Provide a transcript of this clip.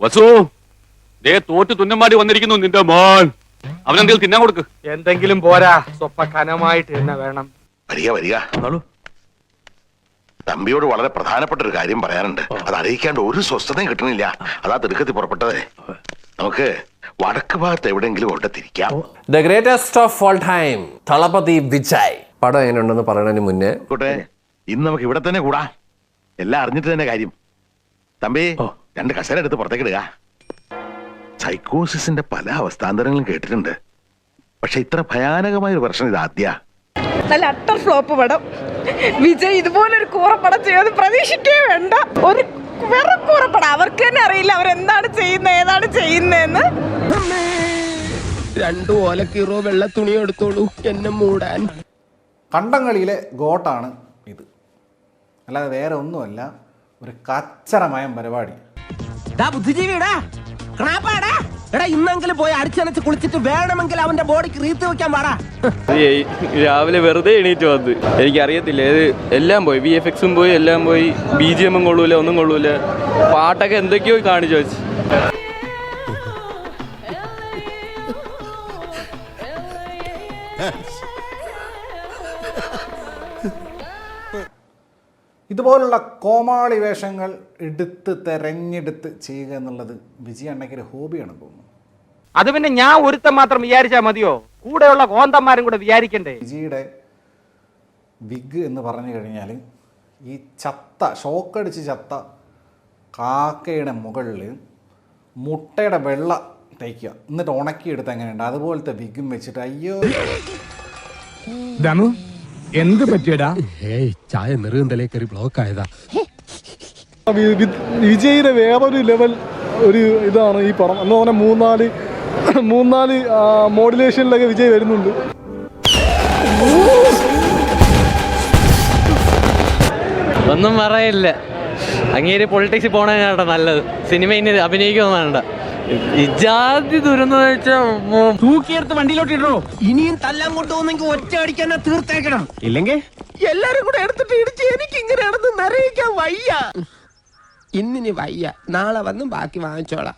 വസു, ദേ തോറ്റ് തുന്നമാടി വന്നിരിക്കുന്നു നിന്റെ മോൻ. അവനെന്തെങ്കിലും തിന്നാൻ കൊടുക്ക്. എന്തെങ്കിലും പോരാ, സ്വപ്പ കനമായിട്ട് തന്നെ വേണം. വരിക വരിക. തമ്പിയോട് വളരെ പ്രധാനപ്പെട്ട ഒരു കാര്യം പറയാനുണ്ട്. അത് അറിയിക്കാണ്ട് ഒരു സ്വസ്ഥതയും കിട്ടണില്ല. അതാ തിടുക്കത്തിൽ പുറപ്പെട്ടതേ. നമുക്ക് വടക്ക് ഭാഗത്ത് എവിടെയെങ്കിലും കൊണ്ട് തിരിക്കാം. The greatest of all time, Thalapathy Vijay. പടം എങ്ങനെയുണ്ടെന്ന് പറയുന്നതിന് മുന്നേ കോട്ടെ, ഇന്ന് നമുക്ക് ഇവിടെ തന്നെ കൂടാ. എല്ലാം അറിഞ്ഞിട്ട് തന്നെ കാര്യം. തമ്പി, 2 കസേര എടുത്ത് പുറത്തേക്ക് ഇടുക. സൈക്കോസിന്റെ പല അവസ്ഥാന്തരങ്ങളും കേട്ടിട്ടുണ്ട്. പക്ഷെ ഇത്ര ഭയാനകമായ ഒരു പ്രശ്നം ഇത് ആദ്യ. നല്ല അട്ടർ ഫ്ലോപ്പ് പടം. വിജയ് ഇതുപോലൊരു കൂറപ്പടം ചെയ്യുന്നത് പ്രതീക്ഷിക്കേ വേണ്ട. ഒരു വെറും കൂറപ്പടം. അവർക്ക് തന്നെ അറിയില്ല അവരെന്താണ് ചെയ്യുന്നത്, ഏതാണ് ചെയ്യുന്നതെന്ന്. 2 ഓലക്കീറോ വെള്ള തുണി എടുത്തോളൂ എന്നെ മൂടാൻ. കണ്ടംകളിയിലെ ഗോട്ടാണ് ഇത്. അല്ലാതെ വേറെ ഒന്നുമല്ല, ഒരു കച്ചറമയം പരിപാടി. ബുദ്ധിജീവിടാ, ഇന്നെങ്കിലും പോയി അടിച്ചനച്ച് കുളിച്ചിട്ട് വേണമെങ്കിൽ അവന്റെ ബോഡിക്ക് റീത്ത് വെക്കാൻ പാടാ. രാവിലെ വെറുതെ എണീറ്റ് വന്ന് എനിക്കറിയത്തില്ല, എല്ലാം പോയി, VFX പോയി, എല്ലാം പോയി. BGM കൊള്ളൂല, ഒന്നും കൊള്ളൂല. പാട്ടൊക്കെ എന്തൊക്കെയോ കാണിച്ചു വെച്ച്. ഇതുപോലുള്ള കോമാളി വേഷങ്ങൾ തെരഞ്ഞെടുത്ത് ചെയ്യുക എന്നുള്ളത് വിജയ് അണ്ണയ്ക്കൊരു ഹോബിയാണ് തോന്നുന്നു. അത് പിന്നെ ഞാൻ ഒരുത്തം മാത്രം വിചാരിച്ചാൽ മതിയോ? കൂടെയുള്ള കോന്തന്മാരും കൂടെ വിചാരിക്കണ്ടേ? വിജയുടെ വിഗ് എന്ന് പറഞ്ഞു കഴിഞ്ഞാൽ ഈ ഷോക്കടിച്ച് ചത്ത കാക്കയുടെ മുകളിൽ മുട്ടയുടെ വെള്ള തേക്കുക, എന്നിട്ട് ഉണക്കിയെടുത്ത് എങ്ങനെയുണ്ട് അതുപോലത്തെ വിഗും വെച്ചിട്ട്. അയ്യോ, എന്ത് പറ്റിയടാ? ചായ നെറുകന്തലേ കയറി ബ്ലോക്ക് ആയതാ. വിജയുടെ വേറൊരു ലെവൽ ഒരു ഇതാണ് ഈ പടം എന്ന് പറഞ്ഞാൽ. 3-4 മോഡുലേഷനിലൊക്കെ വിജയ് വരുന്നുണ്ട്. ഒന്നും പറയില്ല, അങ്ങേര് പൊളിറ്റിക്സ് പോണേനാട്ടോ നല്ലത്. സിനിമ ഇനി അഭിനയിക്കൊന്നും വേണ്ട. ഇജാതി ദുരന്തം തൂക്കിയെടുത്ത് വണ്ടിയിലോട്ട് ഇടോ. ഇനിയും തല്ലാൻ കൊണ്ടുപോകുന്നെങ്കിൽ ഒറ്റ അടിക്കാൻ തീർത്തേക്കണം. ഇല്ലെങ്കിൽ എല്ലാരും കൂടെ എടുത്തിട്ട് ഇടിച്ച് എനിക്ക് ഇങ്ങനെയാണെന്ന് നിറയിക്കാൻ വയ്യ. ഇന്നിനി വയ്യ, നാളെ വന്നും ബാക്കി വാങ്ങിച്ചോളാം.